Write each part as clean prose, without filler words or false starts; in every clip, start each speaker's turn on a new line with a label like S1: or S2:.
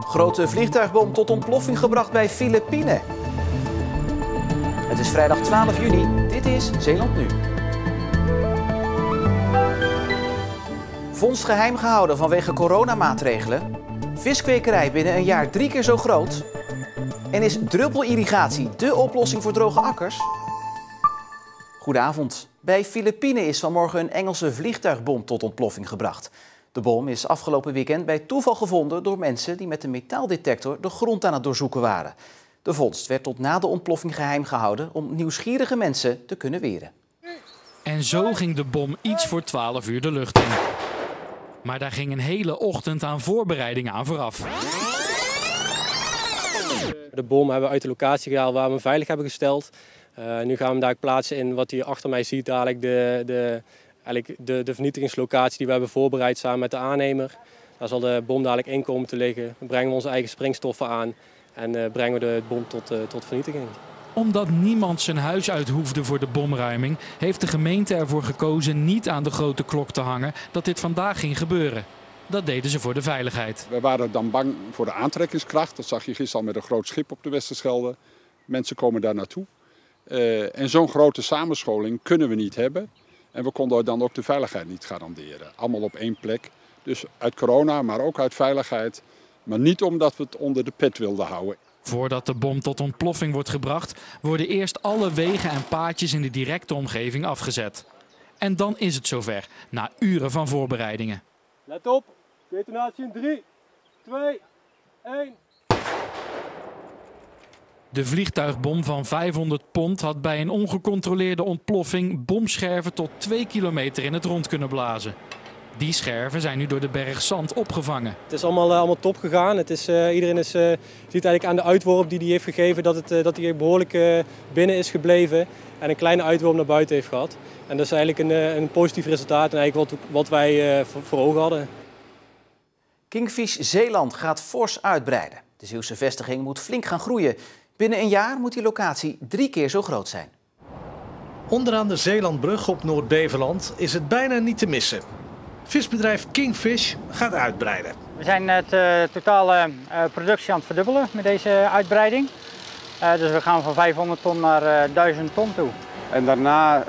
S1: Grote vliegtuigbom tot ontploffing gebracht bij Filipijnen. Het is vrijdag 12 juni. Dit is Zeeland Nu. Vondst geheim gehouden vanwege coronamaatregelen. Viskwekerij binnen een jaar 3 keer zo groot. En is druppelirrigatie dé oplossing voor droge akkers? Goedenavond. Bij Filipijnen is vanmorgen een Engelse vliegtuigbom tot ontploffing gebracht. De bom is afgelopen weekend bij toeval gevonden door mensen die met een metaaldetector de grond aan het doorzoeken waren. De vondst werd tot na de ontploffing geheim gehouden om nieuwsgierige mensen te kunnen weren.
S2: En zo ging de bom iets voor 12 uur de lucht in. Maar daar ging een hele ochtend aan voorbereidingen aan vooraf.
S3: De bom hebben we uit de locatie gehaald waar we hem veilig hebben gesteld. Nu gaan we hem daar plaatsen in wat u achter mij ziet, dadelijk de vernietigingslocatie die we hebben voorbereid samen met de aannemer. Daar zal de bom dadelijk in komen te liggen. Dan brengen we onze eigen springstoffen aan en brengen we de bom tot vernietiging.
S2: Omdat niemand zijn huis uit hoefde voor de bomruiming, heeft de gemeente ervoor gekozen niet aan de grote klok te hangen dat dit vandaag ging gebeuren. Dat deden ze voor de veiligheid.
S4: We waren dan bang voor de aantrekkingskracht. Dat zag je gisteren al met een groot schip op de Westerschelde. Mensen komen daar naartoe. En zo'n grote samenscholing kunnen we niet hebben. En we konden dan ook de veiligheid niet garanderen. Allemaal op één plek. Dus uit corona, maar ook uit veiligheid. Maar niet omdat we het onder de pet wilden houden.
S2: Voordat de bom tot ontploffing wordt gebracht, worden eerst alle wegen en paadjes in de directe omgeving afgezet. En dan is het zover, na uren van voorbereidingen.
S3: Let op, detonatie in 3, 2, 1.
S2: De vliegtuigbom van 500 pond had bij een ongecontroleerde ontploffing bomscherven tot 2 kilometer in het rond kunnen blazen. Die scherven zijn nu door de berg zand opgevangen.
S3: Het is allemaal top gegaan. Iedereen ziet eigenlijk aan de uitworp die hij heeft gegeven dat hij behoorlijk binnen is gebleven. En een kleine uitworp naar buiten heeft gehad. En dat is eigenlijk een positief resultaat en eigenlijk wat wij voor ogen hadden.
S1: Kingfish Zeeland gaat fors uitbreiden. De Zeeuwse vestiging moet flink gaan groeien. Binnen een jaar moet die locatie 3 keer zo groot zijn.
S5: Onderaan de Zeelandbrug op Noord-Beveland is het bijna niet te missen. Visbedrijf Kingfish gaat uitbreiden.
S6: We zijn het totale productie aan het verdubbelen met deze uitbreiding. Dus we gaan van 500 ton naar 1000 ton toe.
S7: En daarna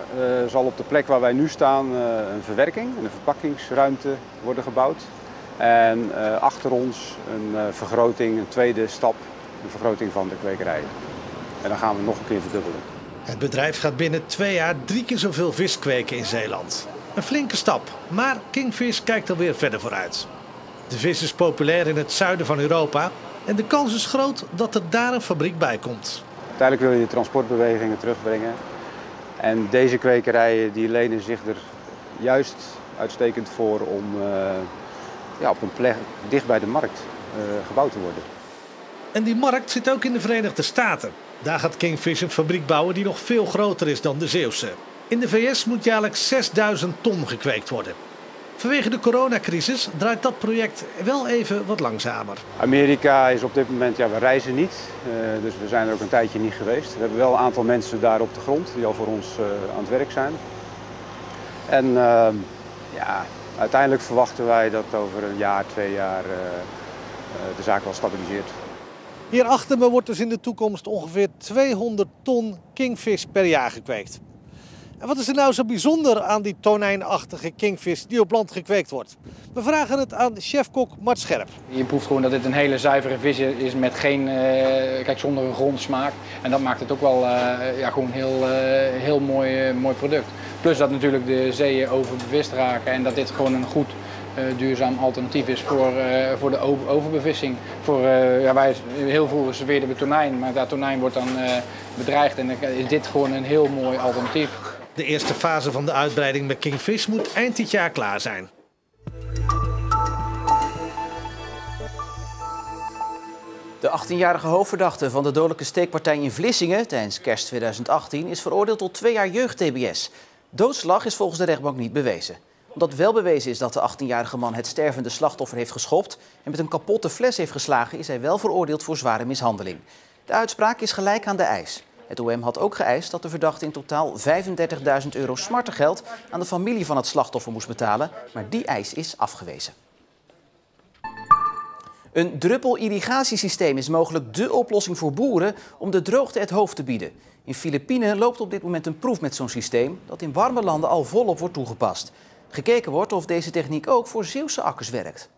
S7: zal op de plek waar wij nu staan een verwerking, een verpakkingsruimte worden gebouwd. En achter ons een vergroting, een tweede stap, een vergroting van de kwekerij. En dan gaan we nog een keer verdubbelen.
S5: Het bedrijf gaat binnen 2 jaar 3 keer zoveel vis kweken in Zeeland. Een flinke stap, maar Kingfish kijkt alweer verder vooruit. De vis is populair in het zuiden van Europa en de kans is groot dat er daar een fabriek bij komt.
S7: Uiteindelijk wil je de transportbewegingen terugbrengen. En deze kwekerijen die lenen zich er juist uitstekend voor om op een plek dicht bij de markt gebouwd te worden.
S5: En die markt zit ook in de Verenigde Staten. Daar gaat Kingfish een fabriek bouwen die nog veel groter is dan de Zeeuwse. In de VS moet jaarlijks 6000 ton gekweekt worden. Vanwege de coronacrisis draait dat project wel even wat langzamer.
S7: Amerika is op dit moment, we reizen niet, dus we zijn er ook een tijdje niet geweest. We hebben wel een aantal mensen daar op de grond die al voor ons aan het werk zijn. En uiteindelijk verwachten wij dat over een jaar, 2 jaar de zaak wel stabiliseert.
S5: Hier achter me wordt dus in de toekomst ongeveer 200 ton kingfish per jaar gekweekt. En wat is er nou zo bijzonder aan die tonijnachtige kingfish die op land gekweekt wordt? We vragen het aan chefkok Mart Scherp.
S8: Je proeft gewoon dat dit een hele zuivere vis is met zonder een grondsmaak. En dat maakt het ook wel gewoon heel mooi product. Plus dat natuurlijk de zeeën overbevist raken en dat dit gewoon een goed duurzaam alternatief is voor de overbevissing. Heel vroeger serveerden we tonijn, maar dat tonijn wordt dan bedreigd en dan is dit gewoon een heel mooi alternatief.
S5: De eerste fase van de uitbreiding met Kingfish moet eind dit jaar klaar zijn.
S1: De 18-jarige hoofdverdachte van de dodelijke steekpartij in Vlissingen tijdens kerst 2018 is veroordeeld tot 2 jaar jeugd-TBS. Doodslag is volgens de rechtbank niet bewezen. Omdat wel bewezen is dat de 18-jarige man het stervende slachtoffer heeft geschopt en met een kapotte fles heeft geslagen, is hij wel veroordeeld voor zware mishandeling. De uitspraak is gelijk aan de eis. Het OM had ook geëist dat de verdachte in totaal €35.000 smartengeld aan de familie van het slachtoffer moest betalen, maar die eis is afgewezen. Een druppelirrigatiesysteem is mogelijk dé oplossing voor boeren om de droogte het hoofd te bieden. In Filipijnen loopt op dit moment een proef met zo'n systeem dat in warme landen al volop wordt toegepast. Gekeken wordt of deze techniek ook voor Zeeuwse akkers werkt.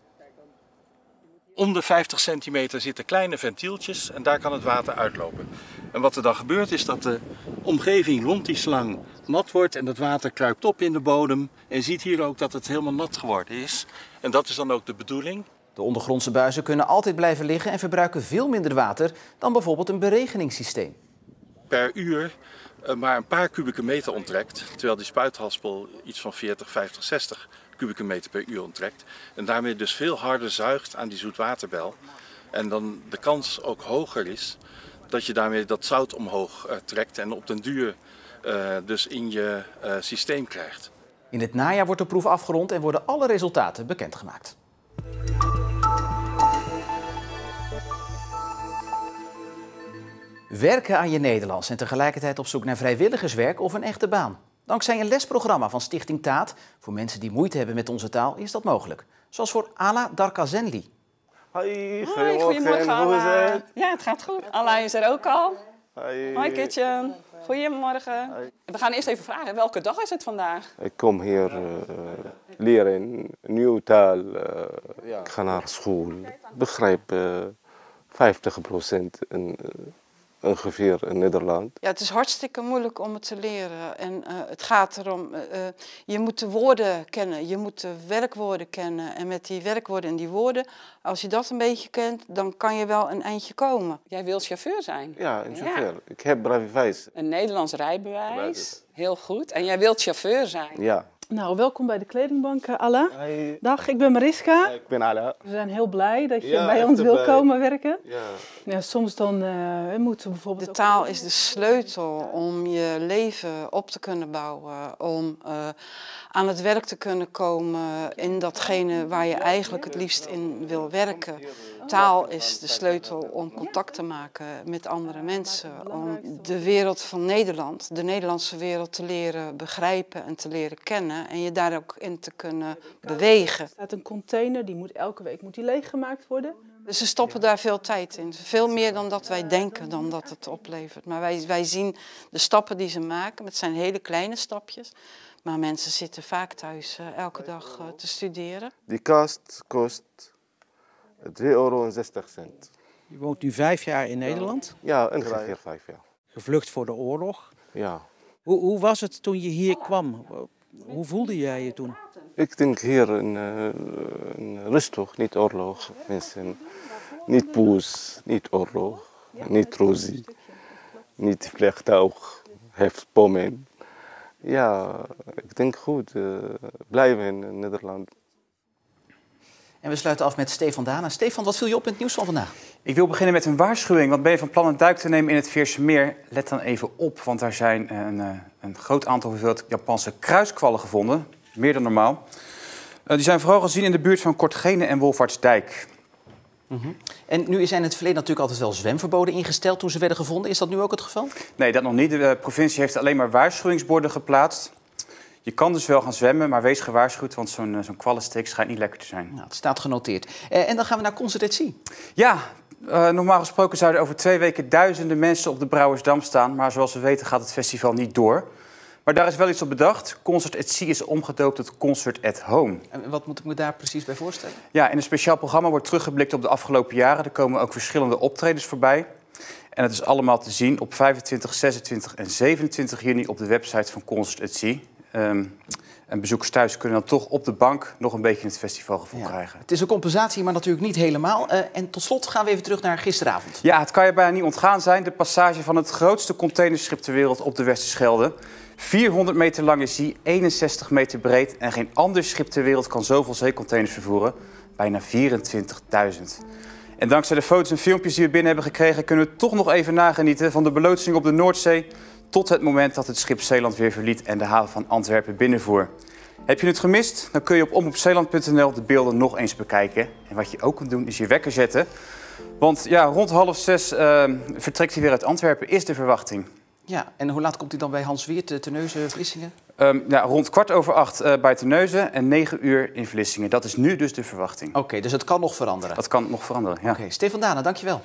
S9: Om de 50 centimeter zitten kleine ventieltjes en daar kan het water uitlopen. En wat er dan gebeurt is dat de omgeving rond die slang nat wordt en het water kruipt op in de bodem. En je ziet hier ook dat het helemaal nat geworden is. En dat is dan ook de bedoeling.
S1: De ondergrondse buizen kunnen altijd blijven liggen en verbruiken veel minder water dan bijvoorbeeld een beregeningssysteem.
S9: Per uur maar een paar kubieke meter onttrekt, terwijl die spuithaspel iets van 40, 50, 60 kubieke meter per uur onttrekt. En daarmee dus veel harder zuigt aan die zoetwaterbel. En dan de kans ook hoger is dat je daarmee dat zout omhoog trekt en op den duur dus in je systeem krijgt.
S1: In het najaar wordt de proef afgerond en worden alle resultaten bekendgemaakt. Werken aan je Nederlands en tegelijkertijd op zoek naar vrijwilligerswerk of een echte baan. Dankzij een lesprogramma van Stichting Taat, voor mensen die moeite hebben met onze taal, is dat mogelijk. Zoals voor Ala Darkazenli.
S10: Hoi, goedemorgen Ala. Ja, het gaat goed. Ala is er ook al. Hoi Kitchen. Goedemorgen. Hoi. We gaan eerst even vragen, welke dag is het vandaag?
S11: Ik kom hier leren een nieuwe taal. Ik ga naar school. Ik begrijp 50% ongeveer in Nederland.
S12: Ja, het is hartstikke moeilijk om het te leren. En het gaat erom, je moet de woorden kennen, je moet de werkwoorden kennen. En met die werkwoorden en die woorden, als je dat een beetje kent, dan kan je wel een eindje komen.
S10: Jij wilt chauffeur zijn?
S11: Ja, een chauffeur. Ja. Ik heb rijbewijs.
S10: Een Nederlands rijbewijs. Heel goed. En jij wilt chauffeur zijn?
S11: Ja.
S13: Nou, welkom bij de Kledingbank, Ala. Hi. Dag, ik ben Mariska.
S11: Ik ben Ala.
S13: We zijn heel blij dat je bij ons wil komen werken.
S11: Ja.
S13: Ja, soms dan moeten we bijvoorbeeld...
S12: De taal is de sleutel om je leven op te kunnen bouwen, om aan het werk te kunnen komen in datgene waar je eigenlijk het liefst in wil werken. Taal is de sleutel om contact te maken met andere mensen, om de wereld van Nederland, de Nederlandse wereld te leren begrijpen en te leren kennen en je daar ook in te kunnen bewegen.
S13: Er staat een container, die moet elke week leeggemaakt worden.
S12: Dus ze stoppen daar veel tijd in. Veel meer dan dat wij denken dan dat het oplevert. Maar wij zien de stappen die ze maken, het zijn hele kleine stapjes. Maar mensen zitten vaak thuis elke dag te studeren.
S11: Die kast kost €3,60.
S14: Je woont nu 5 jaar in Nederland?
S11: Ja, ongeveer 5 jaar.
S14: Gevlucht voor de oorlog?
S11: Ja.
S14: Hoe was het toen je hier kwam? Hoe voelde jij je toen?
S11: Ik denk hier een rustig, niet oorlog. Mensen, niet boos, niet oorlog, niet ruzie, niet vliegtuig, heeft bommen. Ja, ik denk goed, blijven in Nederland.
S1: En we sluiten af met Stefan Dana. Stefan, wat viel je op in het nieuws van vandaag?
S15: Ik wil beginnen met een waarschuwing. Want ben je van plan een duik te nemen in het Veersemeer? Let dan even op, want daar zijn een groot aantal hoeveelheid Japanse kruiskwallen gevonden. Meer dan normaal. Die zijn vooral gezien in de buurt van Kortgene en Wolvaartsdijk.
S1: En nu zijn in het verleden natuurlijk altijd wel zwemverboden ingesteld toen ze werden gevonden. Is dat nu ook het geval?
S15: Nee, dat nog niet. De provincie heeft alleen maar waarschuwingsborden geplaatst. Je kan dus wel gaan zwemmen, maar wees gewaarschuwd, want zo'n kwallenstreek schijnt niet lekker te zijn.
S1: Nou, het staat genoteerd. En dan gaan we naar Concert @ Sea.
S15: Ja, normaal gesproken zouden over 2 weken duizenden mensen op de Brouwersdam staan. Maar zoals we weten gaat het festival niet door. Maar daar is wel iets op bedacht. Concert @ Sea is omgedoopt tot Concert at Home.
S1: En wat moet ik me daar precies bij voorstellen?
S15: Ja, in een speciaal programma wordt teruggeblikt op de afgelopen jaren. Er komen ook verschillende optredens voorbij. En het is allemaal te zien op 25, 26 en 27 juni op de website van Concert @ Sea. En bezoekers thuis kunnen dan toch op de bank nog een beetje het festivalgevoel krijgen.
S1: Het is een compensatie, maar natuurlijk niet helemaal. En tot slot gaan we even terug naar gisteravond.
S15: Ja, het kan je bijna niet ontgaan zijn. De passage van het grootste containerschip ter wereld op de Westerschelde. 400 meter lang is die, 61 meter breed. En geen ander schip ter wereld kan zoveel zeecontainers vervoeren. Bijna 24.000. En dankzij de foto's en filmpjes die we binnen hebben gekregen, kunnen we toch nog even nagenieten van de beloodsing op de Noordzee tot het moment dat het schip Zeeland weer verliet en de haven van Antwerpen binnenvoer. Heb je het gemist? Dan kun je op omroepzeeland.nl de beelden nog eens bekijken. En wat je ook kunt doen is je wekker zetten. Want ja, rond 5:30 vertrekt hij weer uit Antwerpen, is de verwachting.
S1: Ja, en hoe laat komt hij dan bij Hans Weert, Terneuzen, Vlissingen?
S15: Rond 7:15 bij Terneuzen en 9 uur in Vlissingen. Dat is nu dus de verwachting.
S1: Oké, dus het kan nog veranderen?
S15: Dat kan nog veranderen, ja.
S1: Oké, Stefan Dane, dankjewel.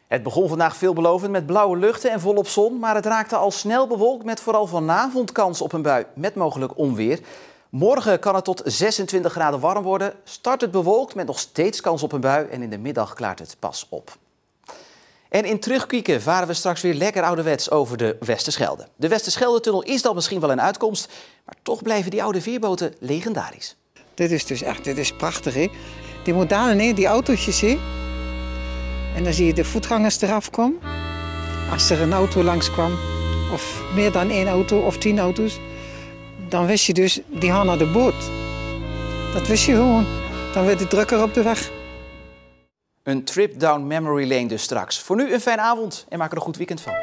S1: Het begon vandaag veelbelovend met blauwe luchten en volop zon, maar het raakte al snel bewolkt met vooral vanavond kans op een bui met mogelijk onweer. Morgen kan het tot 26 graden warm worden. Start het bewolkt met nog steeds kans op een bui en in de middag klaart het pas op. En in Terugkieken varen we straks weer lekker ouderwets over de Westerschelde. De Westerschelde-tunnel is dan misschien wel een uitkomst, maar toch blijven die oude veerboten legendarisch.
S16: Dit is dus echt, dit is prachtig, hè? Die modalen, die autootjes, hè? En dan zie je de voetgangers eraf komen. Als er een auto langskwam, of meer dan 1 auto of 10 auto's, dan wist je dus, die gaan naar de boot. Dat wist je gewoon. Dan werd het drukker op de weg.
S1: Een trip down memory lane dus straks. Voor nu een fijne avond en maak er een goed weekend van.